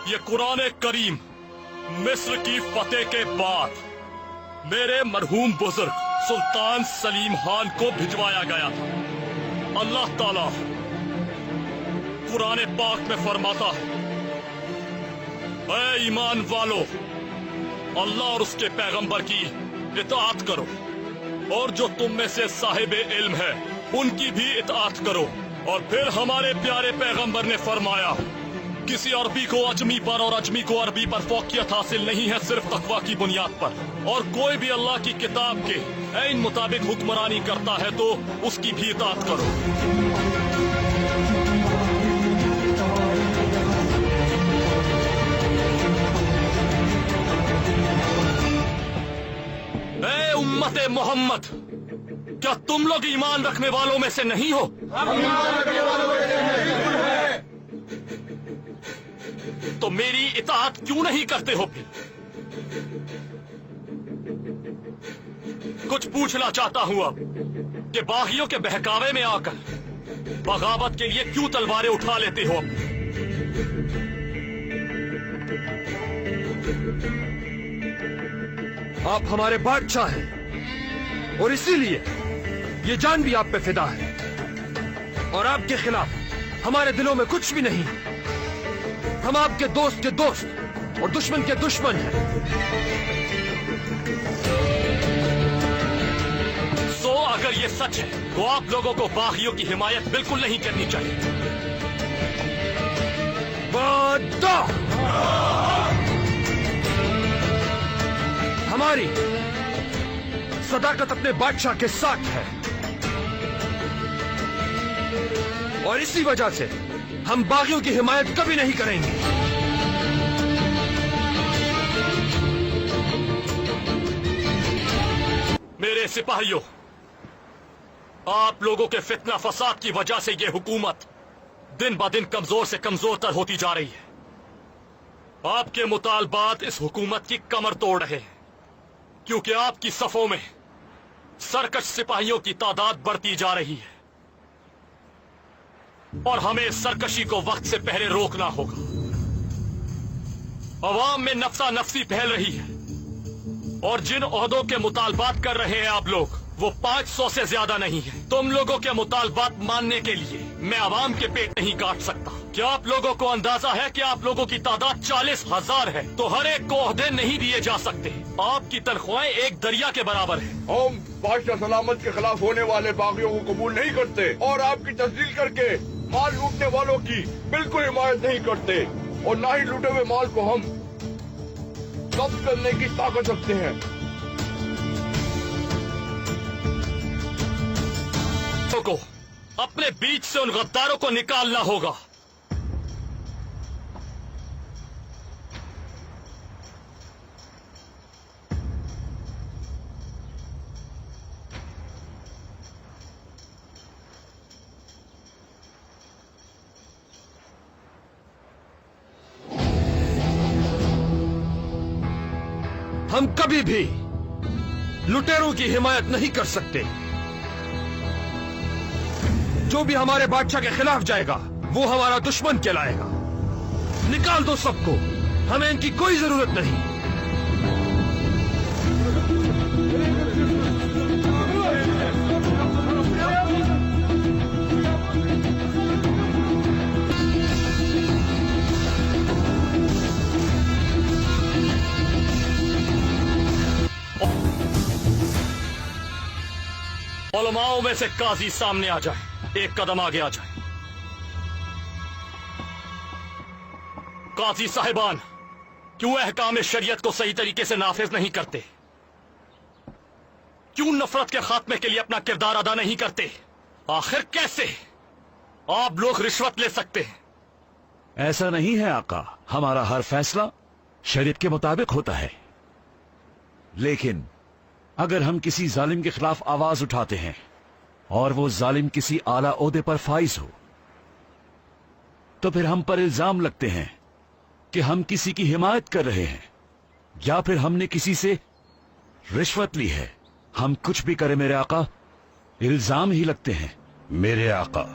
ये कुरान करीम मिस्र की फतेह के बाद मेरे मरहूम बुजुर्ग सुल्तान सलीम खान को भिजवाया गया था। अल्लाह ताला कुरान पाक में फरमाता है, ऐ ईमान वालो, अल्लाह और उसके पैगंबर की इताअत करो और जो तुम में से साहिब इल्म है उनकी भी इताअत करो। और फिर हमारे प्यारे पैगंबर ने फरमाया, किसी अरबी को अजमी पर और अजमी को अरबी पर फौकियत हासिल नहीं है, सिर्फ तकवा की बुनियाद पर। और कोई भी अल्लाह की किताब के ऐन मुताबिक हुक्मरानी करता है तो उसकी भी इताअत करो। ऐ उम्मते मोहम्मद, क्या तुम लोग ईमान रखने वालों में से नहीं हो? हम ईमान रखने वालों में से हैं। तो मेरी इताअत क्यों नहीं करते हो फिर? कुछ पूछना चाहता हूं अब कि बागियों के बहकावे में आकर बगावत के लिए क्यों तलवारें उठा लेते हो? आप हमारे बादशाह हैं और इसीलिए ये जान भी आप पे फिदा है। और आपके खिलाफ हमारे दिलों में कुछ भी नहीं। हम आपके दोस्त के दोस्त और दुश्मन के दुश्मन हैं। सो अगर ये सच है तो आप लोगों को बागियों की हिमायत बिल्कुल नहीं करनी चाहिए। वादा हमारी सदाकत अपने बादशाह के साथ है और इसी वजह से हम बागियों की हिमायत कभी नहीं करेंगे। मेरे सिपाहियों, आप लोगों के फितना फसाद की वजह से ये हुकूमत दिन ब दिन कमजोर से कमजोर तर होती जा रही है। आपके मुतालबात इस हुकूमत की कमर तोड़ रहे हैं, क्योंकि आपकी सफों में सरकश सिपाहियों की तादाद बढ़ती जा रही है और हमें इस सरकशी को वक्त से पहले रोकना होगा। अवाम में नफसा नफसी फैल रही है और जिन ओहदों के मुतालबात कर रहे हैं आप लोग, वो 500 से ज्यादा नहीं है। तुम लोगों के मुतालबात मानने के लिए मैं अवाम के पेट नहीं काट सकता। क्या आप लोगों को अंदाजा है कि आप लोगों की तादाद 40,000 है, तो हर एक को ओहदे नहीं दिए जा सकते। आपकी तनख्वाहें एक दरिया के बराबर है। हम बादशाह सलामत के खिलाफ होने वाले बागियों को कबूल नहीं करते और आपकी तस्दील करके माल लूटने वालों की बिल्कुल हिमायत नहीं करते और न ही लूटे हुए माल को हम जब्त करने की ताकत रखते हैं। को अपने बीच से उन गद्दारों को निकालना होगा। हम कभी भी लुटेरों की हिमायत नहीं कर सकते। जो भी हमारे बादशाह के खिलाफ जाएगा वो हमारा दुश्मन कहलाएगा। निकाल दो सबको, हमें इनकी कोई जरूरत नहीं। उलमाओं में से काजी सामने आ जाए, एक कदम आगे आ जाए। काजी साहिबान, क्यों अहकाम शरीयत को सही तरीके से नाफिज नहीं करते? क्यों नफरत के खात्मे के लिए अपना किरदार अदा नहीं करते? आखिर कैसे आप लोग रिश्वत ले सकते हैं? ऐसा नहीं है आका, हमारा हर फैसला शरीयत के मुताबिक होता है। लेकिन अगर हम किसी जालिम के खिलाफ आवाज उठाते हैं और वो जालिम किसी आला ओहदे पर फाइज हो, तो फिर हम पर इल्जाम लगते हैं कि हम किसी की हिमायत कर रहे हैं या फिर हमने किसी से रिश्वत ली है। हम कुछ भी करें मेरे आका, इल्जाम ही लगते हैं। मेरे आका,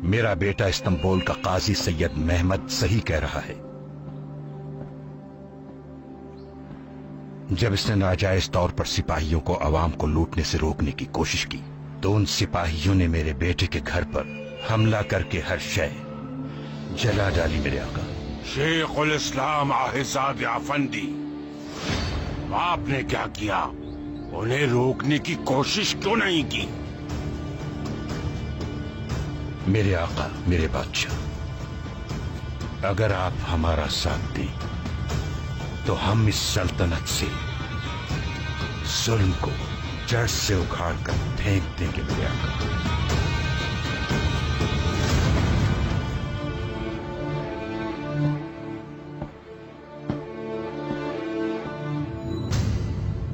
मेरा बेटा इस्तांबुल का काजी सैयद महमद सही कह रहा है। जब इसने नाजायज तौर पर सिपाहियों को अवाम को लूटने से रोकने की कोशिश की तो उन सिपाहियों ने मेरे बेटे के घर पर हमला करके हर शय जला डाली मेरे आका। शेख उल इस्लाम आहिजाद अफंदी, आपने क्या किया? उन्हें रोकने की कोशिश क्यों नहीं की? मेरे आका, मेरे बादशाह, अगर आप हमारा साथ दें तो हम इस सल्तनत से जुल्म को जड़ से उखाड़ कर फेंक देंगे मेरे आका।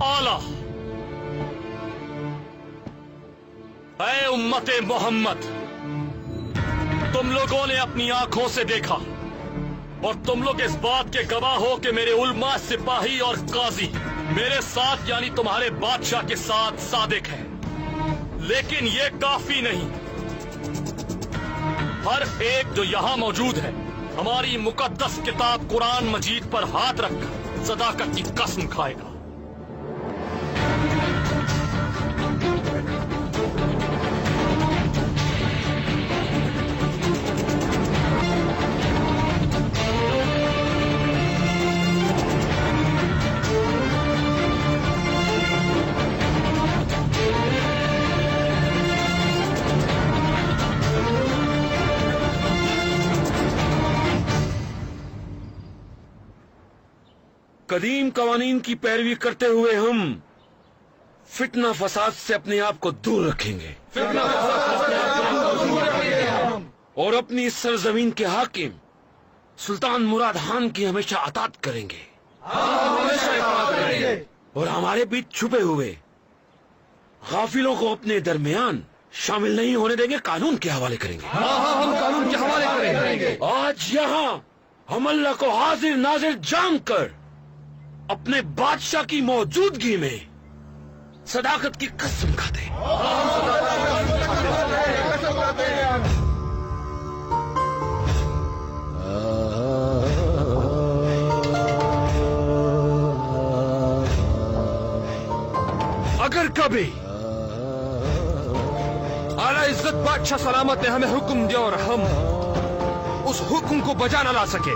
आला, ऐ उम्मते मोहम्मद, तुम लोगों ने अपनी आंखों से देखा और तुम लोग इस बात के गवाह हो कि मेरे उल्मा, सिपाही और काजी मेरे साथ यानी तुम्हारे बादशाह के साथ सादिक हैं। लेकिन ये काफी नहीं। हर एक जो यहां मौजूद है हमारी मुकद्दस किताब कुरान मजीद पर हाथ रखकर सदाकत की कसम खाएगा। कदीम कवानीन की पैरवी करते हुए हम फितना फसाद से अपने आप को दूर रखेंगे और अपनी इस सरजमीन के हाकिम सुल्तान मुराद खान की हमेशा अतात करेंगे और हमारे बीच छुपे हुए गाफिलों को अपने दरमियान शामिल नहीं होने देंगे, कानून के हवाले करेंगे। हम कानून के हवाले करेंगे। आज यहाँ हम अल्लाह को हाजिर नाजिर जानकर अपने बादशाह की मौजूदगी में सदाकत की कसम खाते हैं। अगर कभी आला इज्जत बादशाह सलामत ने हमें हुक्म दिया और हम उस हुक्म को बजा न ला सके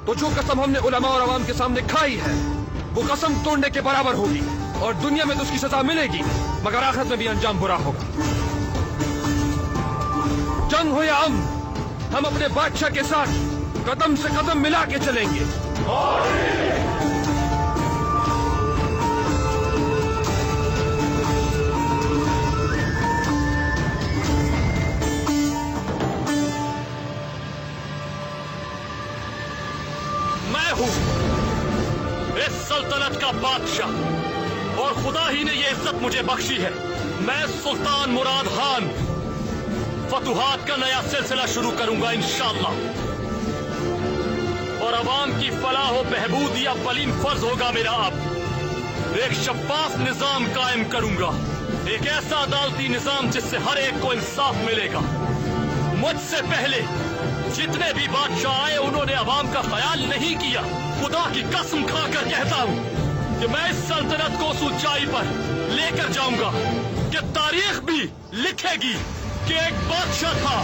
तो जो कसम हमने उलमा और अवाम के सामने खाई है वो कसम तोड़ने के बराबर होगी और दुनिया में तो उसकी सजा मिलेगी मगर आखिरत में भी अंजाम बुरा होगा। जंग हो या हम अपने बादशाह के साथ कदम से कदम मिला के चलेंगे। मैं हूं इस सल्तनत का बादशाह और खुदा ही ने ये इज्जत मुझे बख्शी है। मैं सुल्तान मुराद खान फतुहात का नया सिलसिला शुरू करूंगा इंशाअल्लाह और अवाम की फलाह व बहबूद या बलीन फर्ज होगा मेरा। अब एक शफाफ निजाम कायम करूंगा, एक ऐसा अदालती निजाम जिससे हर एक को इंसाफ मिलेगा। मुझसे पहले जितने भी बादशाह आए उन्होंने अवाम का ख्याल नहीं किया। खुदा की कसम खाकर कहता हूं कि मैं इस सल्तनत को उस ऊंचाई पर लेकर जाऊंगा कि तारीख भी लिखेगी कि एक बादशाह था